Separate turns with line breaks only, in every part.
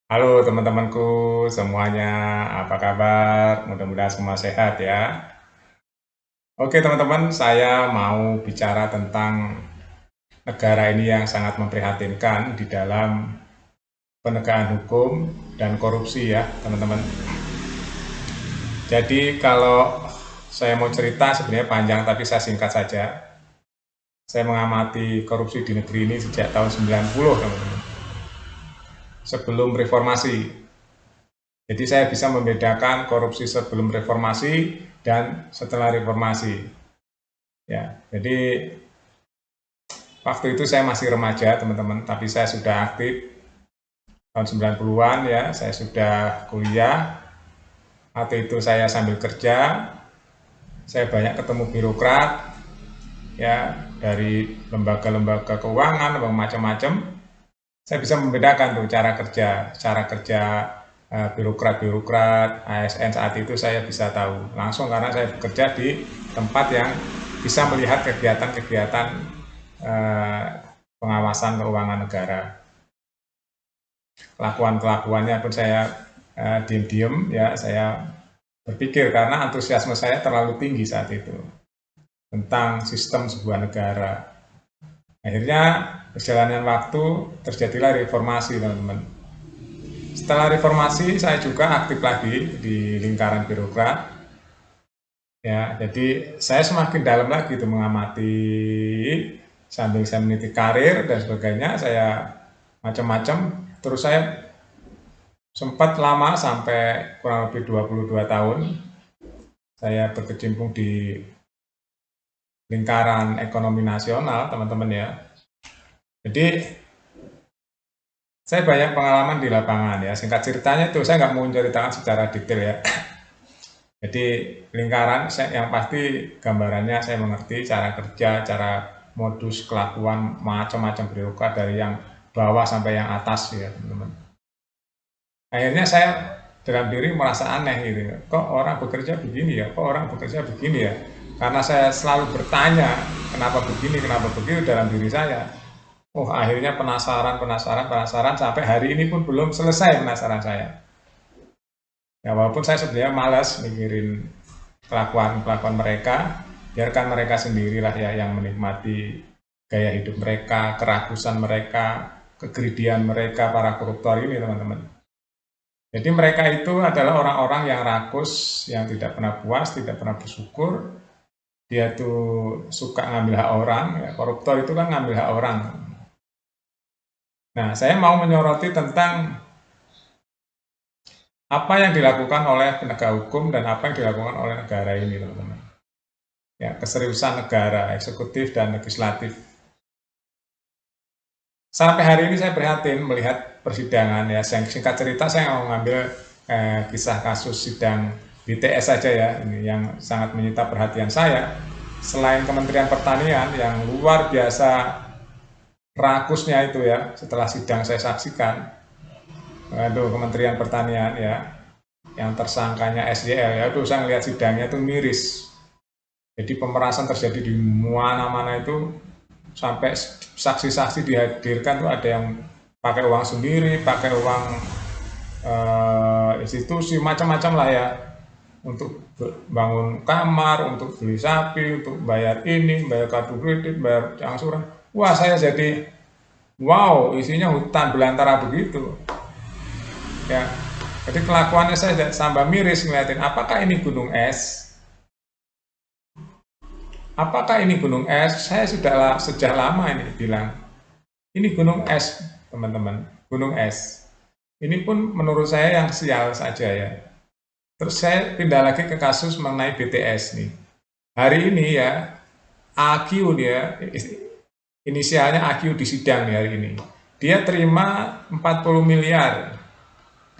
Halo teman-temanku semuanya, apa kabar? Mudah-mudahan semua sehat ya. Oke teman-teman, saya mau bicara tentang negara ini yang sangat memprihatinkan di dalam penegakan hukum dan korupsi ya teman-teman. Jadi kalau saya mau cerita sebenarnya panjang tapi saya singkat saja. Saya mengamati korupsi di negeri ini sejak tahun 90 teman-teman. Sebelum reformasi. Jadi saya bisa membedakan korupsi sebelum reformasi dan setelah reformasi. Ya, jadi waktu itu saya masih remaja teman-teman, tapi saya sudah aktif tahun 90-an ya, saya sudah kuliah. Waktu itu saya sambil kerja, saya banyak ketemu birokrat ya dari lembaga-lembaga keuangan, macam-macam. Saya bisa membedakan tuh cara kerja birokrat-birokrat ASN saat itu saya bisa tahu langsung karena saya bekerja di tempat yang bisa melihat kegiatan-kegiatan eh, pengawasan keuangan negara. Kelakuan-kelakuannya pun saya diem-diem ya, saya berpikir karena antusiasme saya terlalu tinggi saat itu tentang sistem sebuah negara. Akhirnya perjalanan waktu terjadilah reformasi teman-teman. Setelah reformasi saya juga aktif lagi di lingkaran birokrat. Ya, jadi saya semakin dalam lagi itu mengamati sambil saya meniti karir dan sebagainya, saya macam-macam. Terus saya sempat lama sampai kurang lebih 22 tahun saya berkecimpung di lingkaran ekonomi nasional, teman-teman ya. Jadi saya banyak pengalaman di lapangan ya. Singkat ceritanya itu saya nggak mau menceritakan secara detail ya. Jadi lingkaran yang pasti gambarannya saya mengerti cara kerja, cara modus kelakuan macam-macam birokrat dari yang bawah sampai yang atas ya teman-teman. Akhirnya saya dalam diri merasa aneh gitu, kok orang bekerja begini ya, kok orang bekerja begini ya. Karena saya selalu bertanya kenapa begini, kenapa begitu dalam diri saya. Oh akhirnya penasaran, penasaran, penasaran sampai hari ini pun belum selesai penasaran saya. Ya walaupun saya sebenarnya malas mikirin kelakuan-kelakuan mereka, biarkan mereka sendirilah ya yang menikmati gaya hidup mereka, kerakusan mereka, kegridian mereka, para koruptor ini teman-teman. Jadi mereka itu adalah orang-orang yang rakus, yang tidak pernah puas, tidak pernah bersyukur. Dia tuh suka ngambil hak orang, ya, koruptor itu kan ngambil hak orang. Nah, saya mau menyoroti tentang apa yang dilakukan oleh penegak hukum dan apa yang dilakukan oleh negara ini, teman-teman. Ya, keseriusan negara, eksekutif dan legislatif. Sampai hari ini saya prihatin melihat persidangan ya. Singkat cerita saya mau ngambil kisah kasus sidang BTS saja ya, ini yang sangat menyita perhatian saya. Selain Kementerian Pertanian yang luar biasa rakusnya itu ya, setelah sidang saya saksikan, aduh Kementerian Pertanian ya, yang tersangkanya SYL ya, aduh saya ngelihat sidangnya itu miris. Jadi pemerasan terjadi di mana-mana itu sampai saksi-saksi dihadirkan tuh ada yang pakai uang sendiri, pakai uang institusi macam-macam lah ya untuk bangun kamar, untuk beli sapi, untuk bayar ini, bayar kartu kredit, bayar angsuran. Wah saya jadi wow isinya hutan belantara begitu ya. Jadi kelakuannya saya tambah miris ngeliatin apakah ini gunung es. Apakah ini gunung es? Saya sudah sejak lama ini bilang ini gunung es, teman-teman, gunung es. Ini pun menurut saya yang sial saja ya. Terus saya pindah lagi ke kasus mengenai BTS nih. Hari ini ya, AQ dia, inisialnya AQ di sidang nih hari ini. Dia terima 40 miliar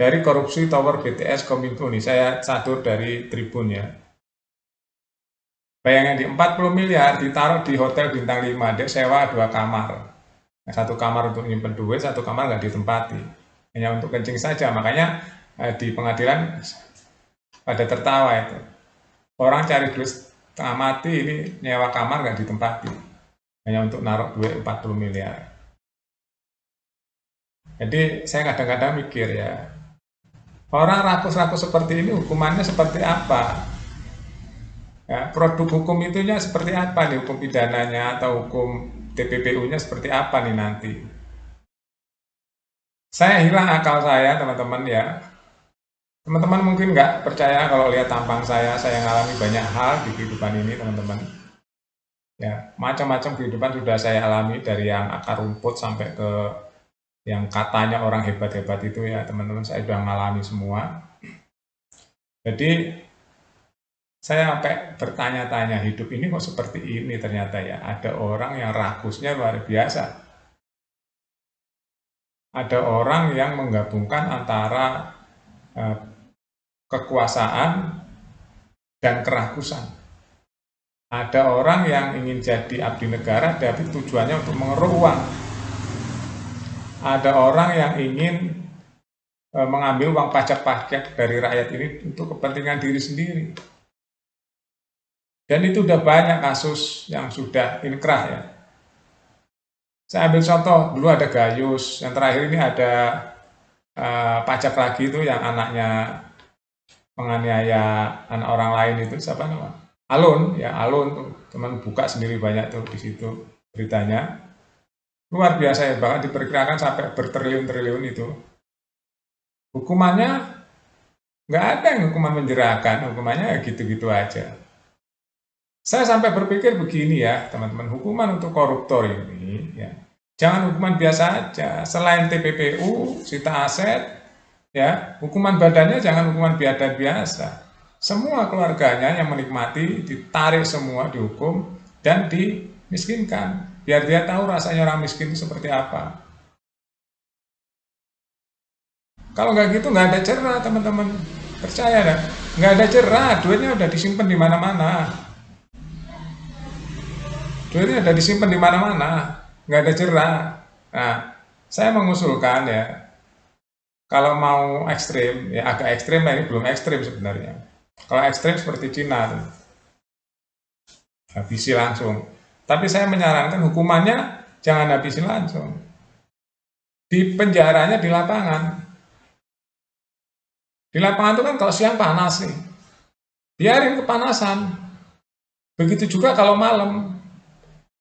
dari korupsi tower BTS Kominfo nih. Saya catur dari Tribun ya. Bayangin di 40 miliar ditaruh di hotel bintang 5, dia sewa 2 kamar. Nah, satu kamar untuk nyimpen duit, satu kamar nggak ditempati. Hanya untuk kencing saja. Makanya di pengadilan pada tertawa itu. Orang cari duit setengah mati, ini nyewa kamar nggak ditempati. Hanya untuk naruh duit 40 miliar. Jadi saya kadang-kadang mikir ya, orang rakus-rakus seperti ini hukumannya seperti apa? Ya, produk hukum itunya seperti apa nih, hukum pidananya atau hukum TPPU-nya seperti apa nih nanti? Saya hilang akal saya, teman-teman ya. Teman-teman mungkin nggak percaya kalau lihat tampang saya mengalami banyak hal di kehidupan ini, teman-teman. Ya, macam-macam kehidupan sudah saya alami dari yang akar rumput sampai ke yang katanya orang hebat-hebat itu ya, teman-teman, saya sudah mengalami semua. Jadi saya sampai bertanya-tanya, hidup ini kok seperti ini ternyata ya. Ada orang yang rakusnya luar biasa. Ada orang yang menggabungkan antara eh, kekuasaan dan kerakusan. Ada orang yang ingin jadi abdi negara tapi tujuannya untuk mengeruk uang. Ada orang yang ingin mengambil uang pajak-pajak dari rakyat ini untuk kepentingan diri sendiri. Dan itu udah banyak kasus yang sudah inkrah ya. Saya ambil contoh, dulu ada Gayus, yang terakhir ini ada pajak lagi itu yang anaknya menganiaya anak orang lain itu, siapa nama? Alun, ya Alun tuh, teman buka sendiri banyak tuh di situ beritanya. Luar biasa ya, bahkan diperkirakan sampai bertriliun-triliun itu. Hukumannya nggak ada yang hukuman menjerahkan, hukumannya ya gitu-gitu aja. Saya sampai berpikir begini ya, teman-teman, hukuman untuk koruptor ini ya, jangan hukuman biasa aja. Selain TPPU, sita aset, ya, hukuman badannya jangan hukuman biasa. Semua keluarganya yang menikmati ditarik semua dihukum dan dimiskinkan. Biar dia tahu rasanya orang miskin itu seperti apa. Kalau nggak gitu nggak ada cerah, teman-teman. Percaya dah, nggak ada cerah. Duitnya udah disimpan di mana-mana. Duitnya udah disimpan di mana-mana, nggak ada cerah. Nah, saya mengusulkan ya, kalau mau ekstrim, ya agak ekstrim, nah ini belum ekstrim sebenarnya. Kalau ekstrim seperti Cina, habisi langsung. Tapi saya menyarankan hukumannya jangan habisi langsung. Di penjaranya di lapangan. Di lapangan itu kan kalau siang panas nih, biarin kepanasan. Begitu juga kalau malam,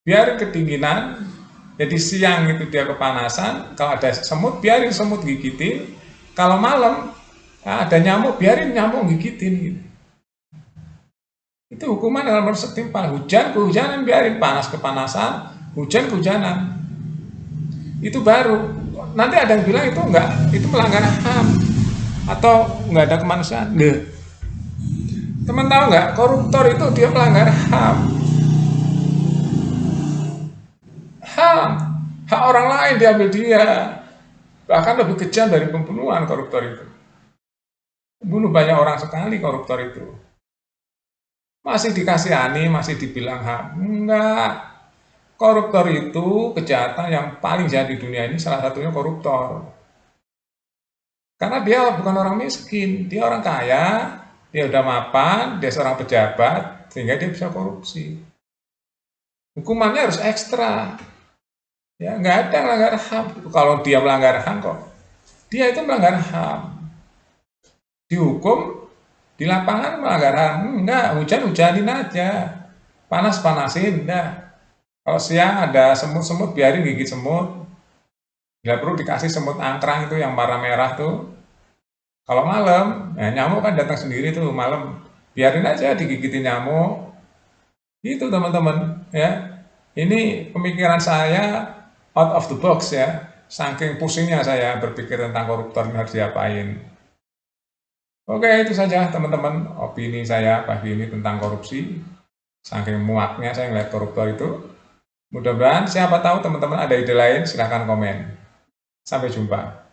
biarin kedinginan. Jadi siang itu dia kepanasan, kalau ada semut biarin semut gigitin. Kalau malam ada nyamuk biarin nyamuk gigitin gitu. Itu hukuman dalam proses setimpal. Hujan kehujanan biarin, panas kepanasan, hujan kehujanan. Itu baru. Nanti ada yang bilang itu enggak, itu melanggar HAM atau enggak ada kemanusiaan. Teman tahu nggak, koruptor itu dia melanggar HAM. HAM, hak orang lain diambil dia. Bahkan lebih kejam dari pembunuhan koruptor itu. Bunuh banyak orang sekali koruptor itu. Masih dikasihani, masih dibilang HAM. Enggak. Koruptor itu kejahatan yang paling jahat di dunia ini, salah satunya koruptor. Karena dia bukan orang miskin, dia orang kaya, dia udah mapan, dia seorang pejabat, sehingga dia bisa korupsi. Hukumannya harus ekstra. Ya, nggak ada melanggar HAM. Kalau dia melanggar HAM kok, dia itu melanggar HAM. Dihukum di lapangan melanggar HAM. Enggak, hujan-hujanin aja. Panas-panasin, enggak. Kalau siang ada semut-semut, biarin gigit semut. Bila perlu dikasih semut angkrang itu yang warna merah tuh. Kalau malam, ya nyamuk kan datang sendiri tuh malam. Biarin aja digigitin nyamuk. Itu teman-teman ya. Ini pemikiran saya out of the box ya. Saking pusingnya saya berpikir tentang koruptor ini harus diapain. Oke, itu saja teman-teman opini saya pagi ini tentang korupsi. Saking muaknya saya ngeliat koruptor itu. Mudah-mudahan siapa tahu teman-teman ada ide lain silahkan komen. Sampai jumpa.